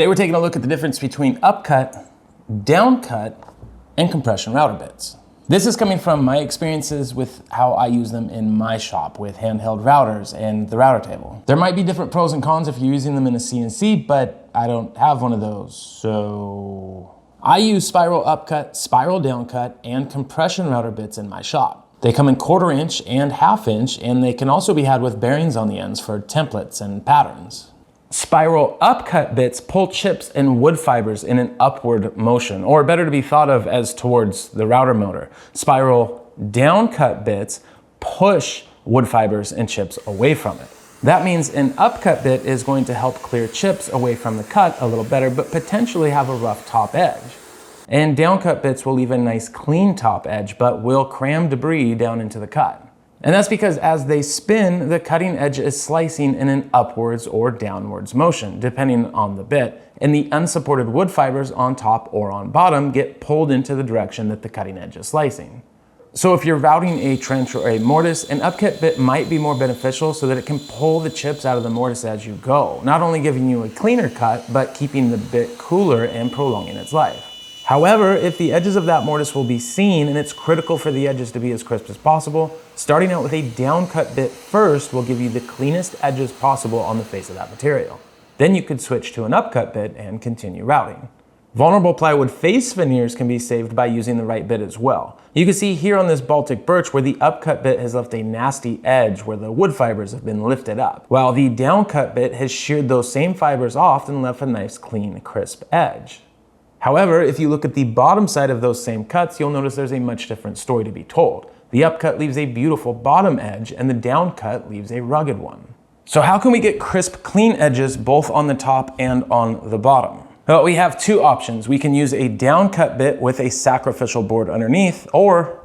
Today we're taking a look at the difference between upcut, downcut, and compression router bits. This is coming from my experiences with how I use them in my shop with handheld routers and the router table. There might be different pros and cons if you're using them in a CNC, but I don't have one of those, so I use spiral upcut, spiral downcut, and compression router bits in my shop. They come in 1/4 inch and 1/2 inch, and they can also be had with bearings on the ends for templates and patterns. Spiral upcut bits pull chips and wood fibers in an upward motion, or better to be thought of as towards the router motor. Spiral downcut bits push wood fibers and chips away from it. That means an upcut bit is going to help clear chips away from the cut a little better, but potentially have a rough top edge. And downcut bits will leave a nice clean top edge, but will cram debris down into the cut. And that's because as they spin, the cutting edge is slicing in an upwards or downwards motion, depending on the bit, and the unsupported wood fibers on top or on bottom get pulled into the direction that the cutting edge is slicing. So if you're routing a trench or a mortise, an upcut bit might be more beneficial so that it can pull the chips out of the mortise as you go, not only giving you a cleaner cut, but keeping the bit cooler and prolonging its life. However, if the edges of that mortise will be seen and it's critical for the edges to be as crisp as possible, starting out with a downcut bit first will give you the cleanest edges possible on the face of that material. Then you could switch to an upcut bit and continue routing. Vulnerable plywood face veneers can be saved by using the right bit as well. You can see here on this Baltic birch where the upcut bit has left a nasty edge where the wood fibers have been lifted up, while the downcut bit has sheared those same fibers off and left a nice clean, crisp edge. However, if you look at the bottom side of those same cuts, you'll notice there's a much different story to be told. The upcut leaves a beautiful bottom edge and the downcut leaves a rugged one. So how can we get crisp, clean edges both on the top and on the bottom? Well, we have two options. We can use a downcut bit with a sacrificial board underneath, or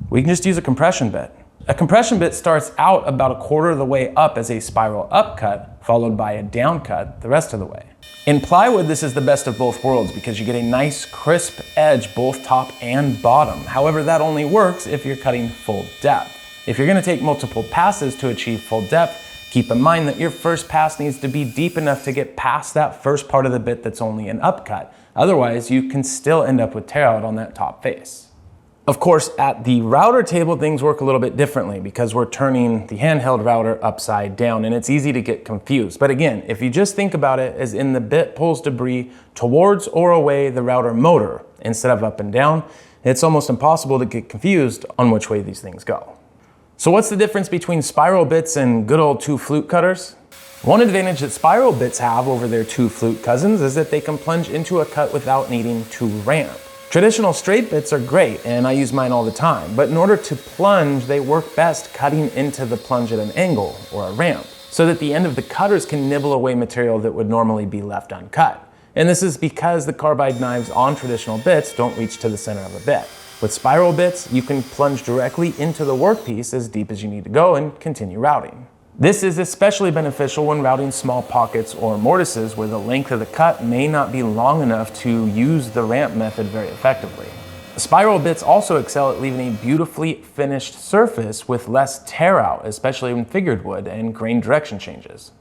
we can just use a compression bit. A compression bit starts out about 1/4 of the way up as a spiral upcut, followed by a downcut the rest of the way. In plywood, this is the best of both worlds because you get a nice crisp edge both top and bottom. However, that only works if you're cutting full depth. If you're going to take multiple passes to achieve full depth, keep in mind that your first pass needs to be deep enough to get past that first part of the bit that's only an upcut. Otherwise, you can still end up with tear out on that top face. Of course, at the router table, things work a little bit differently because we're turning the handheld router upside down and it's easy to get confused. But again, if you just think about it as in the bit pulls debris towards or away the router motor instead of up and down, it's almost impossible to get confused on which way these things go. So what's the difference between spiral bits and good old 2 flute cutters? One advantage that spiral bits have over their 2 flute cousins is that they can plunge into a cut without needing to ramp. Traditional straight bits are great, and I use mine all the time, but in order to plunge, they work best cutting into the plunge at an angle, or a ramp, so that the end of the cutters can nibble away material that would normally be left uncut. And this is because the carbide knives on traditional bits don't reach to the center of a bit. With spiral bits, you can plunge directly into the workpiece as deep as you need to go and continue routing. This is especially beneficial when routing small pockets or mortises where the length of the cut may not be long enough to use the ramp method very effectively. Spiral bits also excel at leaving a beautifully finished surface with less tear out, especially in figured wood and grain direction changes.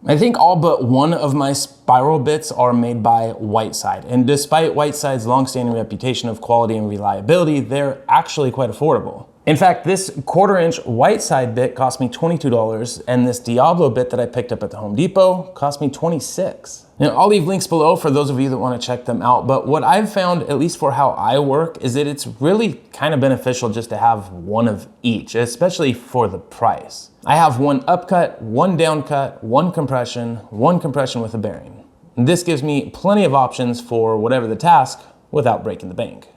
I think all but one of my spiral bits are made by WHITESIDE, and despite WHITESIDE's long-standing reputation of quality and reliability, they're actually quite affordable. In fact, this 1/4 inch WHITESIDE bit cost me $22, and this Diablo bit that I picked up at the Home Depot cost me $26. Now, I'll leave links below for those of you that want to check them out, but what I've found, at least for how I work, is that it's really kind of beneficial just to have one of each, especially for the price. I have one upcut, one downcut, one compression with a bearing. And this gives me plenty of options for whatever the task without breaking the bank.